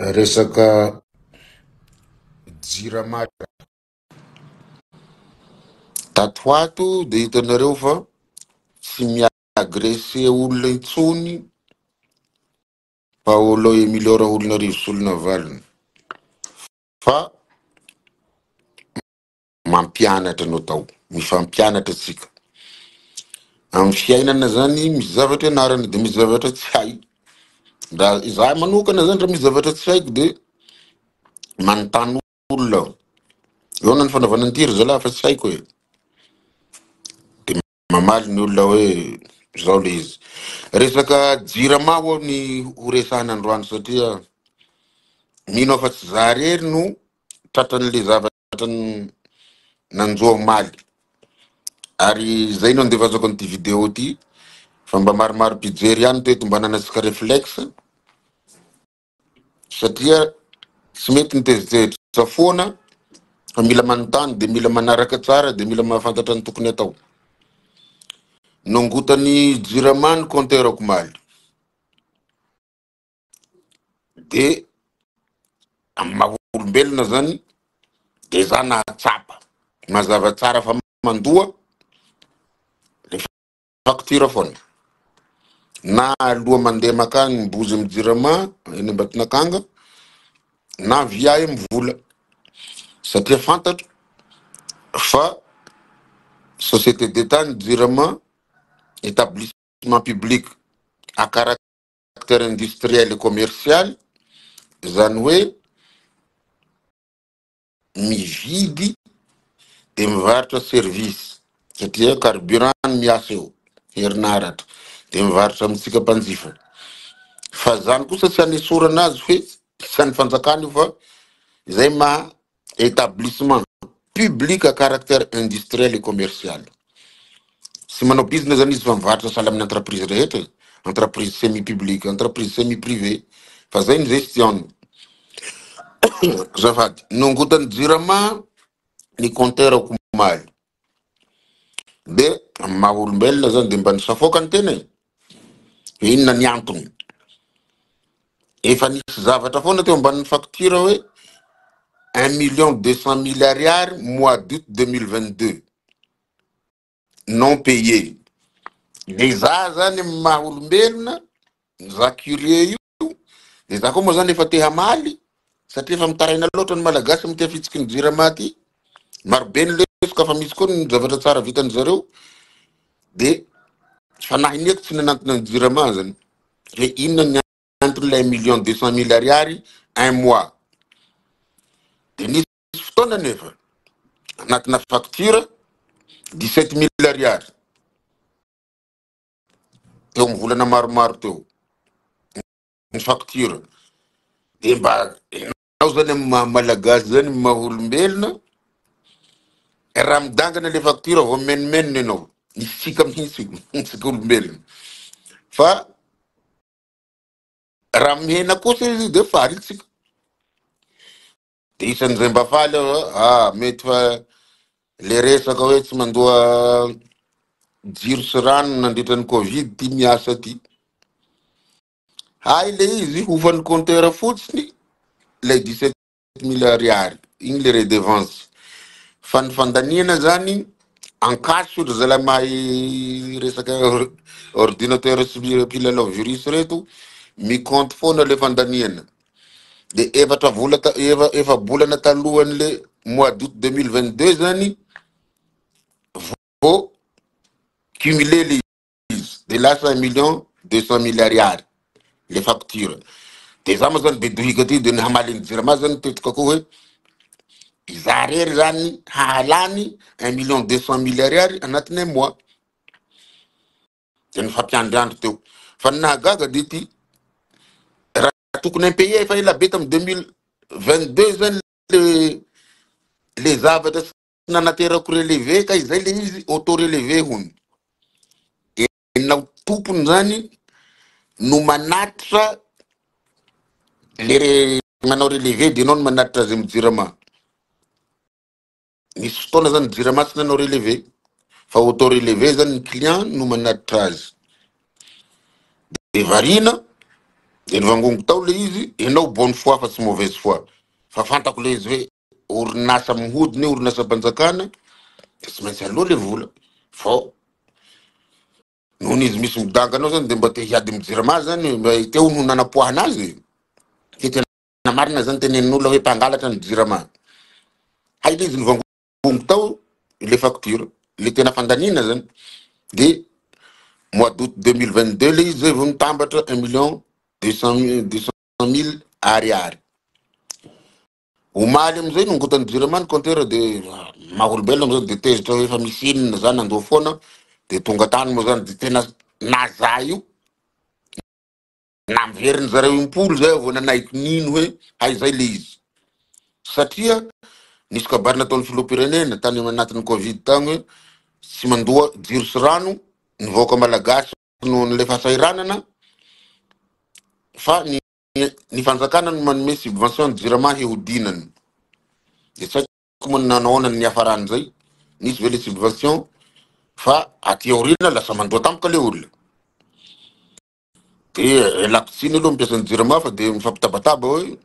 Resaka jirama tato ho ato dia hitanareo fa tsy miagrese olona intsony Paolo Emilio Raholinarivo Solonavalona fa mampianatra anao tao, mifampianatra atsika. Amin'ny fiainana zany misy zavatra ianarana dia misy zavatra tsy hay. Raha izaho manokana zany raha misy zavatra tsy haiko dia manontany olona aho. Eo na ny fanaovana an'ity zalahy fa tsy haiko e. Dia mamaly ny olona hoe zao le izy. Resaka jirama ho ny horesahana androany satria mino aho fa tsy za rery no tratran'le zavatra nanjoa maly. Ary zay no andevazako an'ity vidéo ty fa mba maromaro mpijery ihany teto mba nanasika réflexe satria tsy mety nitezitezitra foana fa mila manontany dia mila manaraka tsara dia mila mahafantatra ny tokony atao. Nongotany jirama ny konterako maly dia amin'ny maha-olombelona zany dia za nahatsapa mazava tsara fa mandoa le facture foana na aloha mandeha makany mibozy amin'ny jirama eny Ambatonakanga na via mivola satria fantatro fa société d'état ny jirama établissement public à caractère industriel et commercial, zany hoe mividy dia mivarotra service satria carburant miasa eo herinaratra dia mivarotra amintsika mpanjifa. Fa zany kosa tsy hanesorana azy hoe tsy any fanjakany io fa izay ma établissement public à caractère industriel et commercial. Sy manao business zany izy fa mivarotra sahala amin'ny entreprise rehetra, entreprise semi-publique, entreprise semi-privé, fa zay ny gestion. Zafady, nongotany jirama ny konterako maly dia maha olombelona zany dia mba nisafoaka ny tena e. Inona ny antony? Efa nisy zavatra foana teo ambany facture hoe 1,200,000 ariary mois d'août 2022 non payé. Dia za zany maha olombelona za curieux io dia za koa moa zany efa te hamaly satria efa mitaraina loatra ny malagasy mitia fitsiky ny jirama ty. Marobe ny lesika fa misy koa ny zavatra tsara vitan zareo dia fanahiniako tsy nanantona ny jirama zany hoe inona ny antony 1,200,000 ariary un mois. Dia nisy fotoana nefa anatina facture 17,000 ariary teo amin'ny volana maromaro teo ny facture. Dia mba ianao zany amin'ny malagasy zany maha olombelona raha midangana le facture vao menomenona ianao nisika mihitsy tsika olombelona fa raha mihena kosa izy dia faly tsika. Dia isan'izay mba faly aho mety fa le resaka hoe tsy mandoa jiro sy rano nandritra ny covid ty miasa ty. Hay le izy hovan'ny compteur fotsiny le 17,000 ariary igny le redevance. Fa ny fandaniana zany ankasy ry zalahy mahay resaka ordinateur sy mpilalao virus reto micompte foana le fandaniana. Dia efa bolana talohan'le mois d'août 2022 zany vao cumuler le izy dia lasa 1,200,000 ariary le facture. Dia za moa zany be dohika ty dia ny hamaly ny jirama zany tetiko koa hoe iza rery zany hahalany 1,200,000 ariary anatin'ny mois. Dia nifampiandriandro teo fa ny nahagaga dia ty raha tokony impayé efa ela be tamin'ny 2022 zany le zavatra tsy nanaterako relevé ka izay le izy auto relevé hony. Enao tompony zany no manatitra le manao relevé dia enao no manatitra azy amin'ny jirama. Nisy fotoana zany jirama tsy nanao relevé fa auto relevé zany ny client no manatitra azy. Dia varina Ny vangongo tao le izy, enao bonne foi fa tsy mauvaise foi. Fa fantako le izy hoe orinasa mihodiny, orinasa mpanjakana, de tsy maintsy aloha le vola. Fô nohon' izy misy midanganao zany de mba te hiady mijirama zany, mba teo no nanapoahana azy. Ke tena marina zany tenenin'olona hoe mpangalatra ny jirama. Hay le izy ny vangongo tao, le facture, le tena fandanina zany. De mois d'août 2022 le izy zay vao nitambatra 1,200,000 ariary. Omaly amizay nongotany jirama ny compteur de maha-olombelona amizao de tezitra hoe efa misy inona zany andoha foana de tonga tany moa zany de tena naza io naveriny zareo impolo zay vao nanaiky nino hoe hay zay le izy. Satria nisy kabary nataon'ny filoham-pirenena tany anatin'ny covid tany hoe tsy mandoa jiro sy rano ny vahoaka malagasy noho ny le fahasairanana fa ny fanjakana no manome subvention jirama hihodinany. De tsy haiko moa nanaona ny hafarany zay nisy ve le subvention fa aty aorina lasa mandoa tampoka le olona. De lakotsiny aloha mampiasa ny jirama fa de mifampitabataba hoe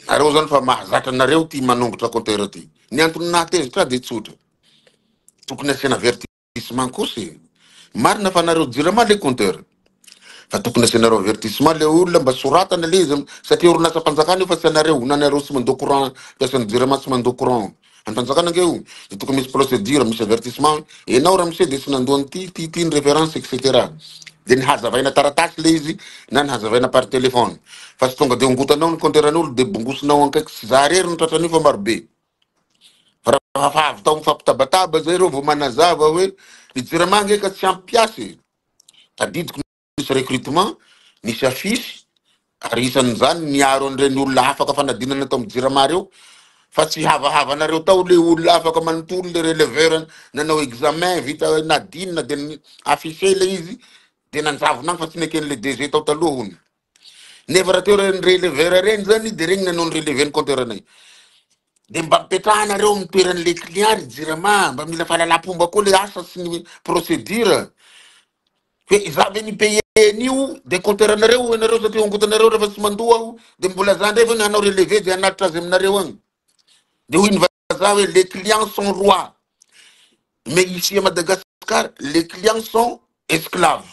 nareo zany fa mahazatra nareo ty manongotra compteur ty. Ny antony nahatezitra de tsotra. Tokony asiana avertissement kosa. Marina fa nareo jirama le compteur. Fa tokony asianareo avertissement le olona mba soratana le izy satria orinasa mpanjakana io fa tsy anareo, nanareo tsy mandoa courant, piasan'ny jirama tsy mandoa courant. Any mpanjakana ngeo, de tokony misy procédure, misy avertissement, enao raha misy de tsy nandoa ty ny référence etc. De ny hazavaina taratasy le izy na ny hazavaina par téléphone. Fa tsy tonga de ongotanao ny compteuran'olo de bongosinao ankaiky sy zarery ny tratran'io fa marobe. Fa raha avy tao mifampitabataba zay reo vao manazava hoe ny jirama ngeka tsy ampiasy. Tadidiko nisy recrutement, nisy afisy, ary isan'izany niaro an'ireny olona afaka fanadinana tao amin'ny jirama reo. Fa tsy havahavanareo tao le olona afaka manontolo le releveur nanao examen vita nadinina de affiché le izy de nanjavona fa tsy neken'le DG tao taloha hony. Nefa raha teo ny releveur reny zany de regny nanao ny relevé ny compteur anay. De mba mipetrahanareo amin'ny toeran'le client ry jirama, mba mila fahalalam-pomba koa le asa sy ny procédure. Hoe za ve ny paye an'io de compteur anareo anareo satria ongotanareo rehefa tsy mandoa aho de mbola za ndray fa hanao relevé de hanatitra azy aminareo agny. De hoy ny vazaha hoe les clients sont rois. Mais ici à Madagascar, les clients sont esclaves.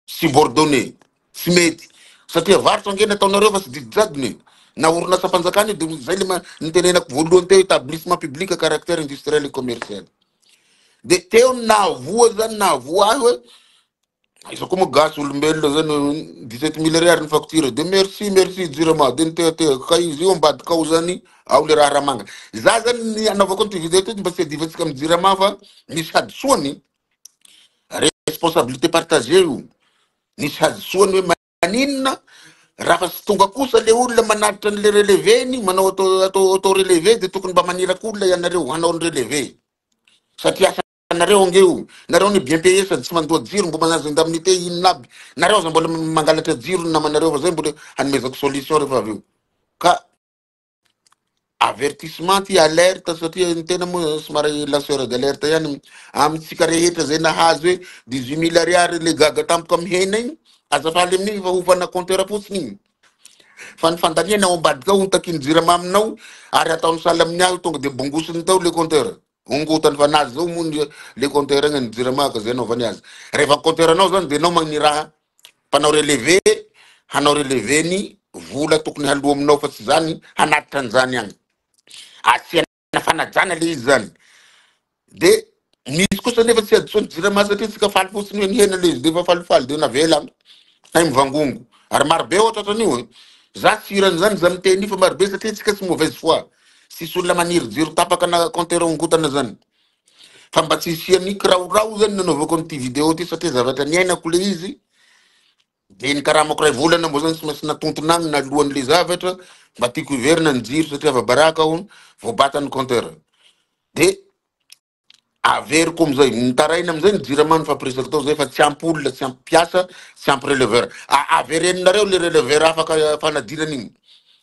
Subordonnés. Tsy mety. Satria varotra angena ataonareo fa tsy didijadony. Na orinasa mpanjakana io de zay le nitenenako voalohany teo établissement public à caractère industriel et commercial. De teo nahavoa zany nahavoa ahy hoe isa koa moa gasy olombelona zany 17,000 ariary ny facture de merci jirama de nitehatehako ka izy io ambadika ao zany ao le raha manga. Za zany anaovako ty vidéo ty mba tsy adivatsika amin'ny jirama fa misy hadisoany responsabilité partagée io. Nisy hadisoany hoe maninona raha fa tsy tonga kosa le olona manatitra an'le relevény manao auto relevé de tokony mba maniraka olona ianareo hanao ny relevé satria nareo angeo nareo ny bien payé sady tsy mandoa jiro mbo manazo indemnité inona aby nareo za mbola mangalatra jiro ny namanareo fa zay mbola hanomezako solution rehefa avy eo ka avertissement ty alerte satria ny tena moa somary lanceur d'alerte ihany amitsika rehetra zay nahazo hoe 18,000 ariary le gaga tampoka mihena igny azafaly amin'igny fa hofana compteur fotsiny igny fa ny fandaniana ao ambadika ao takiny jirama aminao ary ataony saly amin'ny aho tonga de bongosiny tao le compteur ongotany fa nazy zao moa le compteur igny ny jirama ka zay anaovany azy rehefa compteur anao zany de anao magny raha mpanao relevé hanao relevé ny vola tokony haloa aminao fa tsy zany hanatitra an'izany agny asiana fanajana le izy zany. De misy kosa nefa tsy adisony jirama satria tsika faly fotsiny hoe nihena le izy de efa falifaly de navela hay mivangongo ary marobe ohatra atran'io za tsirany zany za miteny fa marobe satria tsika tsy mauvaise foi sisy olona maniry jiro tapaka na compteur ongotana zany fa mba tsy hisiany kiraorao zany nanaovako nyty vidéo ty satria zavatra niainako le izy de ny karamako ray volana mbo zany tsy maintsy natontona agny nalohan'le zavatra mba tiako iverina ny jiro satria vabaraka aho voabatany compteur de averiko amizay nitaraina amizay ny jirama ny fampiresaka tao zay fa tsy ampy olona tsy ampy piasa tsy ampy releveur avereninareo le releveur afaka fanadinana igny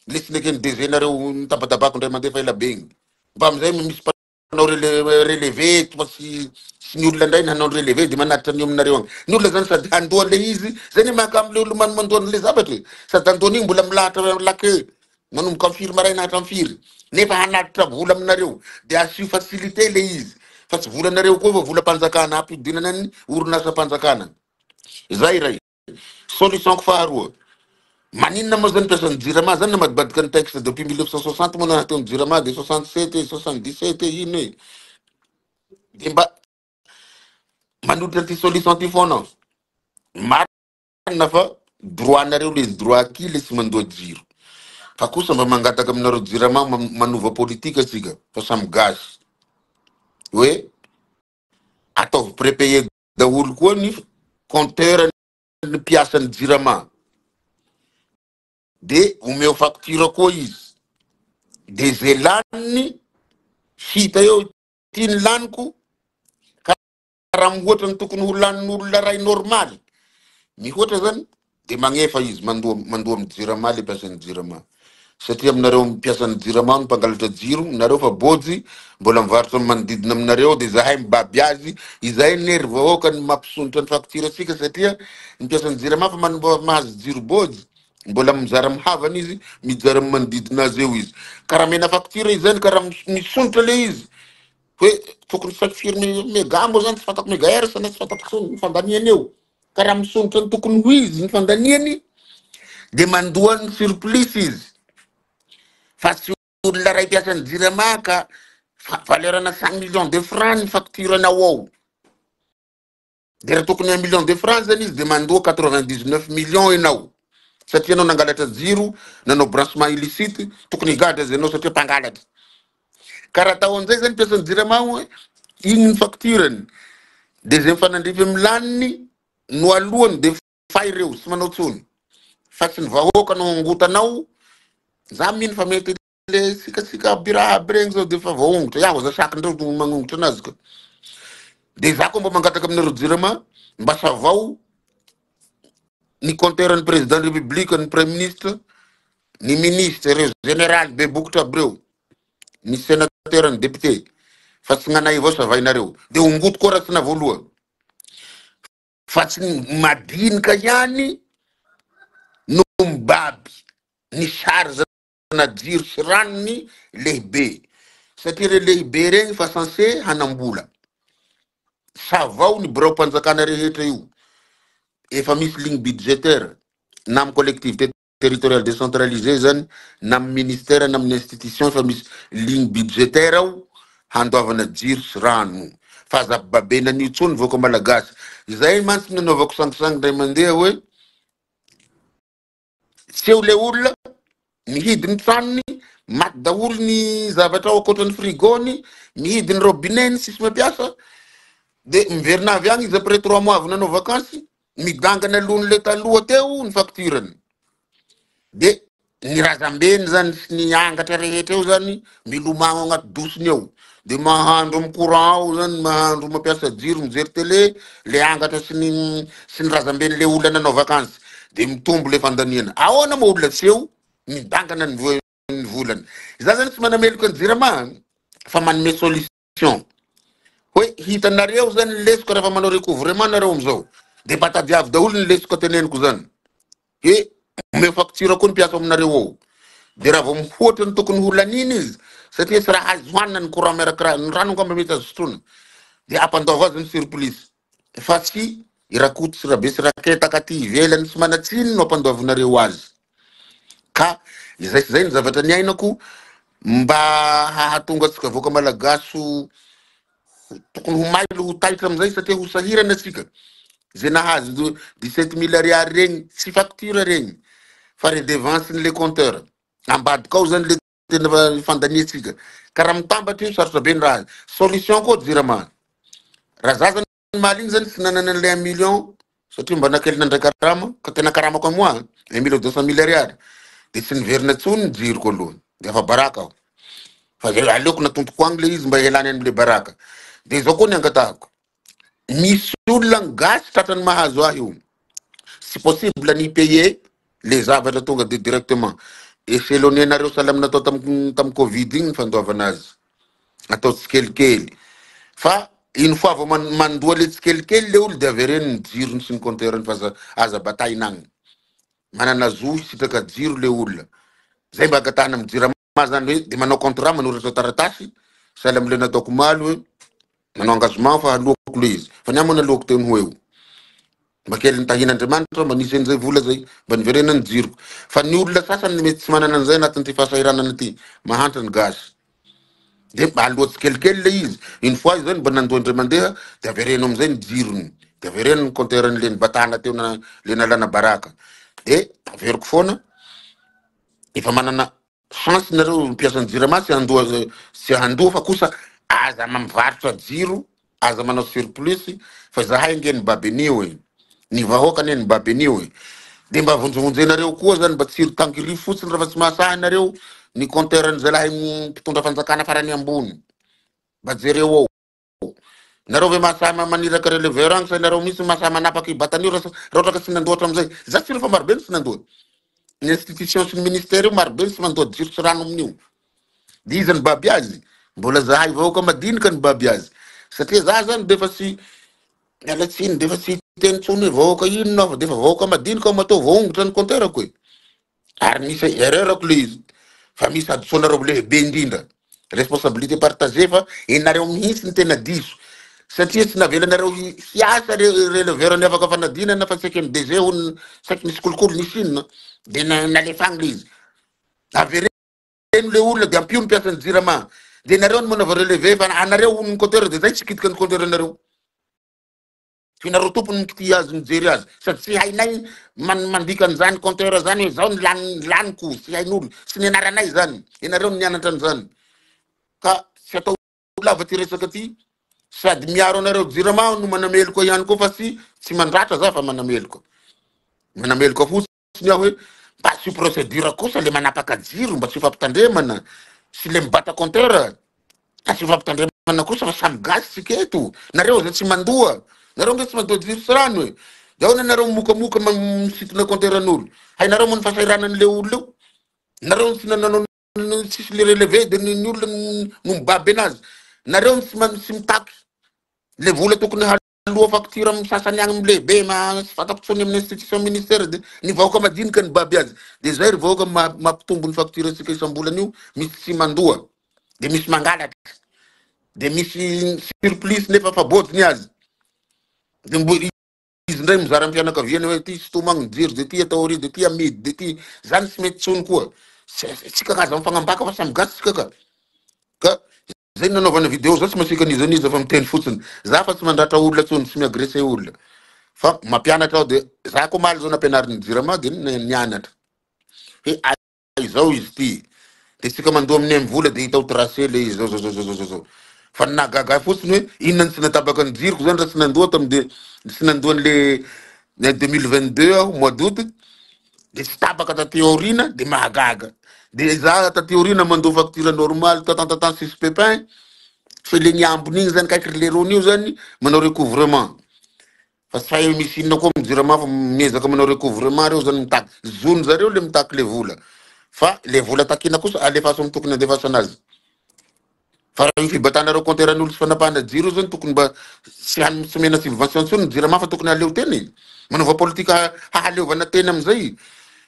le tsy nekeny DG nareo nitabatabako ndray mandefa ela be igny mba amizay misy no relevé sy ny olona ndray nanao relevé de manatitra ny aminareo agny ny olona zany sady andoha le izy zany mahakamy le olo mandoha le zavatra sady andohany igny mbola milahatra lake manomboka amin'ny firy maray nahatra amin'ny firy nefa hanatitra vola aminareo de asio facilité le izy fa tsy volanareo koa fa volam-panjakana ampidinana ny orinasa-panjakana zay ray solution ko faharoa maninona moa zany personne jirama zany namadibadika ny texte depuis 1960 moa nahateo ny jirama de 67 77 ino e de mba manoditra ty solution ty foana marina fa droit nareo le droit qui le tsy mandoa jiro fa kosa mba mangataka aminareo jirama manova politika tsika fa samy gasy hoe ataovy prépayé daholo koa ny compteur ny mpiasany jirama de omeo facture koa izy de ze laniny hita eo tiany laniko karaha mihoatra ny tokony ho lanin'olona ray normaly mihoatra zany de magnefa izy mandoa amin'ny jirama le mpiasany jirama satria aminareo mpiasany jirama no mpangalatra jiro nareo fa bojy mbola mivarotra manodidina aminareo de zahay mibaby azy izay nery vahoaka ny mampisonitra ny facture atsika satria ny mpiasany jirama fa mahazo jiro bojy mbola mizara mihavana izy mizara manodidina azy eo izy karaha mena facture izy zany karaha misonitra le izy hoe tokony safiry megamo zany tsy fatako megahertz na tsy fatako ny fandaniany eo karaha misonitra ny tokony ho izy ny fandaniany de mandoa ny surplus izy fa tsy olona ray mpiasany jirama ka valerana 5 millions de francs ny facture anao ao de raha tokony 1 million de francs zany izy de mandoa 99 millions enao satria anao nangalatra jiro nanao branchement illicite tokony higadra azy anao satria mpangalatra karaha tao an'izay zany mpiasany jirama hoe igny ny factureny de zay mifanandrify amin'ny laniny no alohany de fay ireo tsy manao tsony fa tsy ny vahoaka no angotanao za mino fa mety le sikasika biraha aby regny zao de fa vaongotra iaho za sakindreo magnongotra anazy ka de za koa mba mangataka aminareo jirama mba savao ny compteur ny président de république ny premier ministre ny ministre reo général be bokotra aby reo ny sénateur ny député fa tsy gnanay avao savainareo de ongoto koa raha tsy navoaloha fa tsy madinika ihany no mibaby ny charge na jiro sy ranony lehibe satria re lehibe regny fa censé hanambola savao ny birao-panjakana rehetra io efa misy ligne budgétaire na amin'ny collectivité territoriale décentralisée zany na amin'ny ministère na amin'ny institution efa misy ligne budgétaire ao handoavana jiro sy rano fa zababenan'io tsony vaoka malagasy izay mantsy nanaovako sangisangy ndray mandeha hoe seho le olona mihidy ny tranony maty daholo ny zavatra ao akoatran'ny frigony mihidy ny robineny sisy mampiasa de miverinavy agny izy après 3 mois avy nanao vakansy midangana lohany le taloha teo ny facturany de ny razambeny zany sy ny angatra rehetra eo zany milomagno agnaty dosiny eo de mahandro amin'ny courant ao zany mahandro mampiasa jiro mijery télé le angatra sy ny razambeny le olona nanao vakansy de mitombo le fandaniana ahoana mo olona tsy eo midangana ny volany za zany tsy manameloka ny jirama fa manome solution hoe hitanareo zany lesoko rehefa manao recouvrement nareo amizao de batady avy daholo ny lesoko teneniko zany e me facture koa ny mpiasa aminareo ao de raha vao mihoatra ny tokony ho laniny izy satria tsy raha azo hoanina ny courant miarakaraha ny rano ngamba mety azo sotrona de ampandaova azy ny surplus fa tsy irakoto sy rabe sy raketaka ty ivelany tsy manatsiny no ampandaovinareo azy ka izay sy zay ny zavatra ny ainako mba hahatonga atsika voaka malagaso tokony ho mailo ho taitra amizay satria ho sahirana atsika zay nahazo 17 000 ariary regny tsy facture regny fa redevance ny le compteur ambadika ao zany le tena fandaniatsika karaha mitambatra io sarotra be ny raha solution koa jirama raha za zany maligny zany tsy nanana an'le 1 million satria mba nakelina ndray karama ka tena karamako amoa 1 million 200 000 ariary de tsy niverina tsony ny jiroko aloha de afa baraka aho fa zay aleoko natontoko agny le izy mba ialany an'le baraka de zao koa ny angatahako misy olona ny gasy tratrany mahazo ahy io sy possible ny payer les zavatra tonga de directement échelonné nareo sahala aminatao tam covid igny ny fandoavana azy atao tsikelikely fa une fois vao mandoa le tsikelikely le olo de avereny ny jirony sy ny compteurny fa aza batainagny manana zo sitraka jiro le olona zay mba agatahana amy jirama zany hoe de manao contrat manoratra taratasy sahala amle nataoko maly hoe manao engagement fa aloako le izy fa niamana aloako teny ho eo mba kely nitahin'Andriamanitra manisy an'izay vola zay mba niverena ny jiroko fa ny olona sasany mety tsy manana an'izay anatin'ity fahasahiranana ty mahantry ny gasy de aloha tsikelikely le izy une fois zany mba nandoandre mandeha de avereno amizay ny jirony de avereno ny compteurny le nibatana teo le nalana baraka de averiko foana efa manana chance nareo mpiasa ny jirama sy handoa fa kosa aza mamivarotra jiro aza manao surplus fa zahay nge ny babenio e ny vahoaka ne ny babenio e de mba vonjovonjenareo koa zany mba tsiro tankiry fotsiny raha fa tsy mahasahanareo ny compteurny zay lahay mpitondra fanjakana farany ambony mba jereo ao nareo ve mahasaha maniraka releveur agny sa nareo misy mahasaha manapaky batanio raha ohatra ka tsy nandoatra amizay za tsiro fa marobe ny tsy nandoa ny institution sy ny ministère io marobe ny tsy mandoa jiro sy rano amin'io de izy ny baby azy mbola zahay vahoaka madinika ny baby azy satria za zany defa tsy mialatsiny defa tsy teny tsony hoe vahoaka ino nao fa defa vahoaka madinika ao matao vaongotra ny compteurako e ary misy erreur-ako le izy fa misy adisonareo lehibe indrindra responsabilité partagée fa enareo mihitsy ny tena diso satria tsy navelanareo hiasa releveur ny afaka fanadinana fa tsaiky ny DG hono saiky nisy kolokolo nisy inona de nalefagny le izy avereno le olona de ampio ny mpiasa ny jirama de nareo ny manava relevé fa anareo hono ny compteur de zay tsy kitika ny compteur anareo finareo tompony mikity azy mijery azy sady tsy hainay mandika an'izany compteur zany hoe zao ny laniko tsy hain'olo sy ny anaranay zany ianareo ny nianatra an'izany ka tsy atao lava ty resaka ty sady miaro anareo jirama no manameloko ihany koa fa tsy mandratra za fa manameloko fotsiny aho hoe mba sy procédure kosa le manapaka jiro mba tsy fampitandremana sy le mibata compteur sy fampitandremana kosa fa samy gasy tsika eto nareo zay tsy mandoa nareo nge tsy mandoa jiro sy rano e de ao nareo mokamoka misitona compteur an'olo hainareo mo ny fahasahiranan'le olo eo nareo tsy nananao tsisy le relevé de ny olona no mibaby anazy nareo tsy mitaky le vola tokony haloa facture amy sasany agny amy lehibe fataoko tsony amin'ny institution ministère de ny vahoaka madinika ny baby azy de zay ry vahoaka mampitombo ny facture atsika isam-bolan'io misy tsy mandoa de misy mangalatry de misy surplus nefa fa bôdiny azy de izy ndray mizara amy fianakaviany hoe ty sitomagny jiro de ty atao ry de ty amidy de ty zany tsy mety tsony koa tsika kaza mifagnambaka fa samy gasy tsika ka zay nanaovana video zao tsy masika an'izaniza fa miteny fotsiny za fa tsy mandratra olona tsony tsy miagresse olona fa mampianatra aho de za koa maly zao nampianariny jirama de nianatra hoe zao izy ty de tsika mandoa amin'ny amy vola de hitao tracé le izy zao fa nagaga fotsiny hoe inona tsy natabaka ny jiroko zany raha tsy nandoa de tsy nandoa le 2022 aho mois d'août de tsy tabaka taty aorina de mahagaga de za taty aorina mandoa facture normale tatantatan six pépin fa le niambony igny zany kaiky lerony io zany manao recouvrement fa tsy hay misy inona koa mijirama fa miezaka manao recouvrement reo zany mitaky zony zareo le mitaky le vola fa le vola takina kosa alefaso amy tokony andefasa anazy fa raha fibatanareo compteur an'olo sy fanapahana jiro zany tokony mba tsy mena subvention tsony jirama fa tokony aleo teny manova politika hahaleovana teny amizay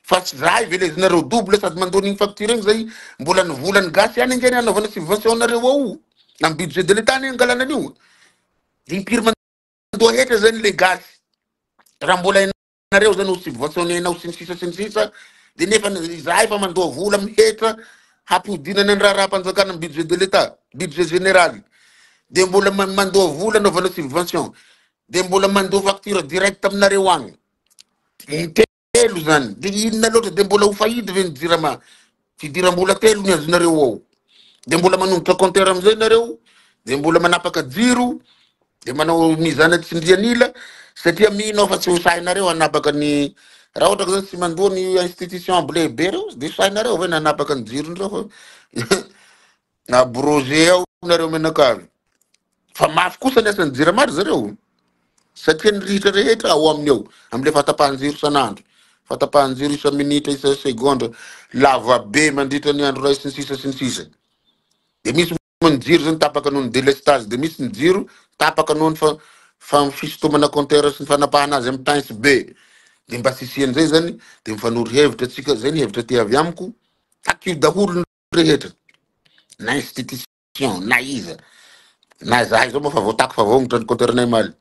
fa tsy zahay velezinareo double sady mandoa n'igny facture igny zay mbola ny volany gasy any ngeny anaovana subvention nareo ao amy budget de l'État ny angalana an'io de impiry mandoa hetra zany le gasy raha mbola nareo zany ho subventionnenao sy ny sisa de nefa zahay fa mandoa vola mihetra hampodinana ny raha mpanjakana amy budget de l'État budget général de mbola mandoa vola anaovana subvention de mbola mandoa facture direct aminareo agny telo zany de inona loatra de mbola ho fahidy ve ny jirama fidiram-bola telo ny azonareo ao de mbola manombotra compteur amizay nareo de mbola manapaka jiro de manao mizana tsindrianila satria minao fa tsy ho sahinareo hanapaka ny raha ohatra zany tsy mandoa ny institution ambo lehibe reo de sahinareo ve nanapaka ny jirondreo fa na brogé ao nareo menakavy fa mafy kosa ny asany jiramary zareo satria ny rihitra rehetra ao aminy ao amle fatapahan-jiro san'andro fatapahan-jiro isa minitra isa segonda lava be mandritra ny andro ray sy ny sisa de misy ny jiro zany tapaka noho ny délestage de misy ny jiro tapaka noho ny fa fisotomana compteur sy ny fanapahana azy amin'ny temps be de mba sisian'izay zany de mifanoro hevitra atsika zay ny hevitra ty avy amiko takio daholo ny rehetra na institution na iza na zahay zao moa fa voatako fa vognitra ny compteuranay maly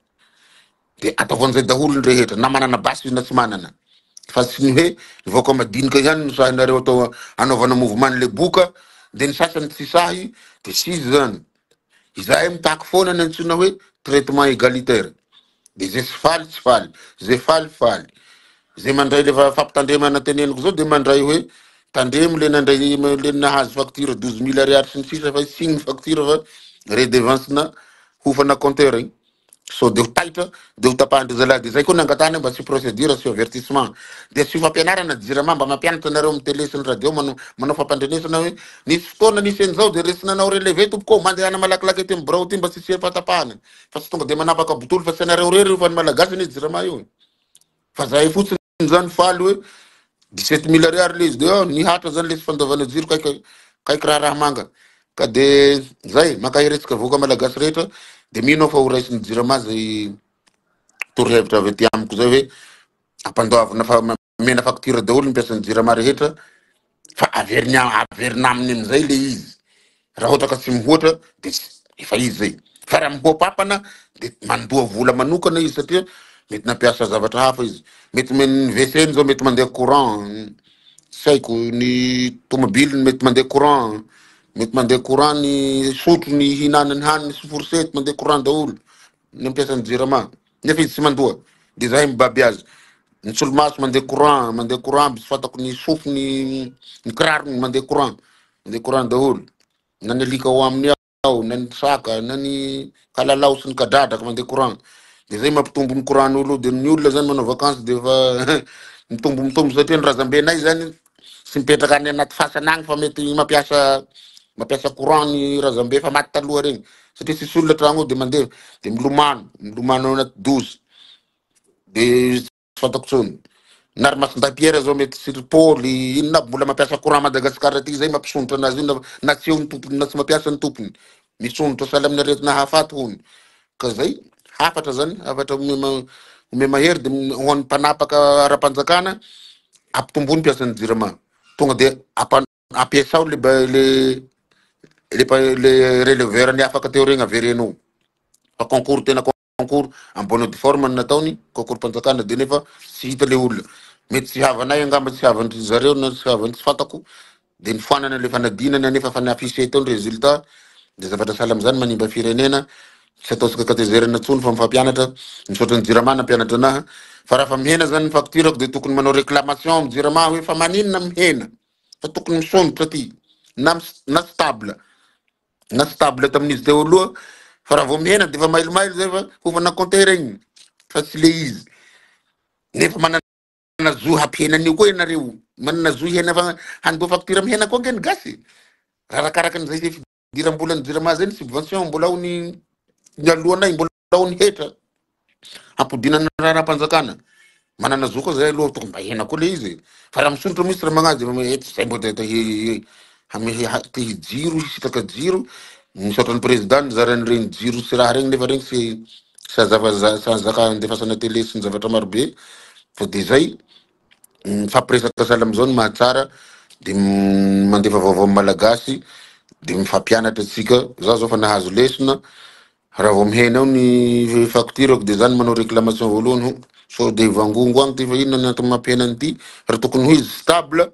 de ataovan'izay daholo ny rehetra na manana basy na tsy manana fa tsy ny hoe nivoaka madinika ihany no sahinareo atao anaovana mouvement le boka de ny sasany tsy sahy de sisy zany izahay mitako foana ny antsona hoe traitement égalitaire de zay tsy faly tsy faly zay faly faly zay mandray le fampitandremana teneniko zao de mandray hoe tandremo le nandray le nahazo facture 12 000 ariary sy ny sisa fa signy facture fa redevance na hofana compteur igny so de ho taitra de ho tapahindry zalahy de zay koa nangatany mba tsy procédure sy avertissement de tsy fampianarana jirama mba mampianatra anareo amin'ny télé sy ny radio manao fampandrenesana hoe nisy fotoana nisy an'izao de resinanao relevé tompoko mandehana malakilaky ty birao ty mba tsy sy fatapahana fa tsy tonga de manapaka botolo fa tsy anareo rery fa ny malagasy ny jirama io fa zahay fotsiny zany faly hoe 17 000 ariary le izy de nihatra zany le sy fandovana jiro kaiky raha manga ka de zay makahiresika voka malagasy rehetra de mino fa ho raisiny jirama zay torohevitra avy aty amiko zay hoe ampandoavana fa mena facture daholo ny piasan'ny jirama rehetra fa averina aminy amizay le izy raha ohatra ka tsy mihoatra de efa izy zay fa raha mihoapapana de mandoa vola manokana izy satria mety nampiasa zavatra hafa izy mety ny WC zao mety mandeha courant saiko ny tomobile mety mandeha courant mety mandeha courant ny sotro ny hinanany haniny sy forsety mandeha courant daholo ny ampiasany jirama nefa izy tsy mandoa de zahay mibaby azy ny solomaso mandeha courant sy fatako ny sofo ny kirarony mandeha courant daholo na ny alika ao aminy ao na ny saka na ny kalalao sy ny kadradraka mandeha courant de zay mampitombo ny courant n'olo de ny olona zany manao vacances de fa mitombo satria ny razambenay zany sy mipetraka any anaty fasana agny fa mety mampiasa courant ny razambe fa maty taloha regny satria sisy olona tragno de mandeha de milomano ao anaty dozy de fatako tsony nary masindapiera zao mety siripôly inona aby mbola mampiasa courant Madagasikara aty zay mampisondrotra anazy io na tsy eo ny tompony na tsy mampiasa ny tompony misondrotra sahala amin'ny aretina hafaty hony ka zay hafatra zany hafatra ome mahery de ho an'ny mpanapaka ara-panjakana ampitombony piasan'ny jirama tonga de ampiasao le releveur ny afaka teo regny averenao fa concours tena concours en bonne de forme nataony concours panjakana de nefa tsy hita le olona mety tsy havanay angamba tsy havandry zareo na tsy havandry tsy fatako de nifoanana le fanadinany nefa fa niaffiché tao ny résultat de zavatra sahala am'zany manimba firenena tsy ataosika katezerana tsony fa mifampianatra misaotra ny jirama nampianatra anaha fa raha fa mihena zany ny facture de tokony manao réclamation amin'ny jirama hoe fa maninona mihena fa tokony misondrotra ty na stable tamin'izy teo aloha fa raha vao mihena de fa mailomailo zay fa hofana compteur igny fa tsy le izy nefa manana zo hampihenan'io koa ianareo manana zo hena fa handoa facture amin'ny hena koa nge ny gasy rarakaraky an'izay zay fidiram-bola ny jirama zay ny subvention mbola ao ny alohanay mbola ao ny hetra ampodinana raha-panjakana manana zo koa zay aloha tokony mba hena koa le izy fa raha misondrotra misy raha magnazy ety zay mbo te hijiro hisitraka jiro misaotra ny président nizarany regny jiro sy raha regny nefa regny sy azaka andefasana télé sy ny zavatra marobe fa de zay mifampiresaka sahala am'izao ny mahatsara de mandefa vaovao malagasy de mifampianatra atsika zao fa nahazo lesona raha vao mihena ao ny facture de zany manao réclamation voalohany so de vangongo agny ty fa inona ny antony mampihena an'ity raha tokony ho izy stable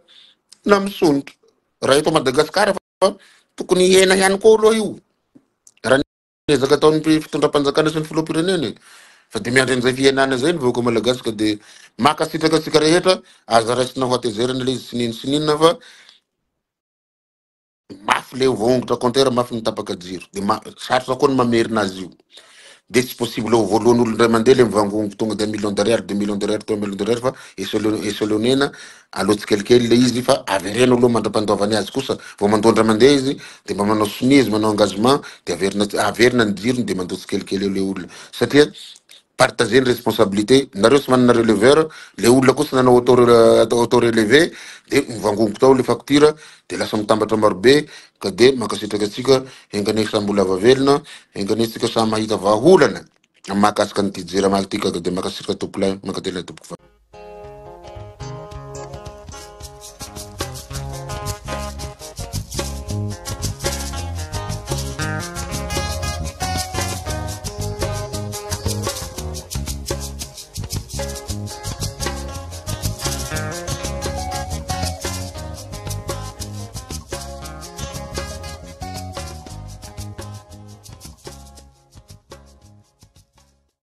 na misondro raha eto Madagasikara fa tokony hena ihany koa aloha io raha niezaka ataon'ny fitondram-panjakana sy ny filoham-pirenena fa de miandry an'izay fihenana zay ny vahoaka malagasy ka de makasitraka atsika rehetra aza raisina ho atezerana le izy sininina fa mafy le voongotra compteur mafy mitapaka jiro de sarotra koa ny mamerina azy io de tsy possible ho voalohany olo ndray mandeha le mivangongo tonga de 1 million d'ariary 2 millions d'ariary 3 millions d'ariary fa eselonena aloha tsikelikely le izy fa averena aloha mandram-pandoavany azy kosa vao mandondra mandeha izy de mba manao sonia izy manao engagement de averina ny jirony de mandoa tsikelikely eo le olona satria partager ny responsabilité nareo sy manana releveur le olona koa sy nanao auto relevé de mivangongoko tao le facture de lasa mitambatra marobe ka de makasitraka atsika engane samby olava velona engane tsika samy mahita vahaolana mahakasika ny ty jera maly ty ka de makasitraka tompolay makatela tompoko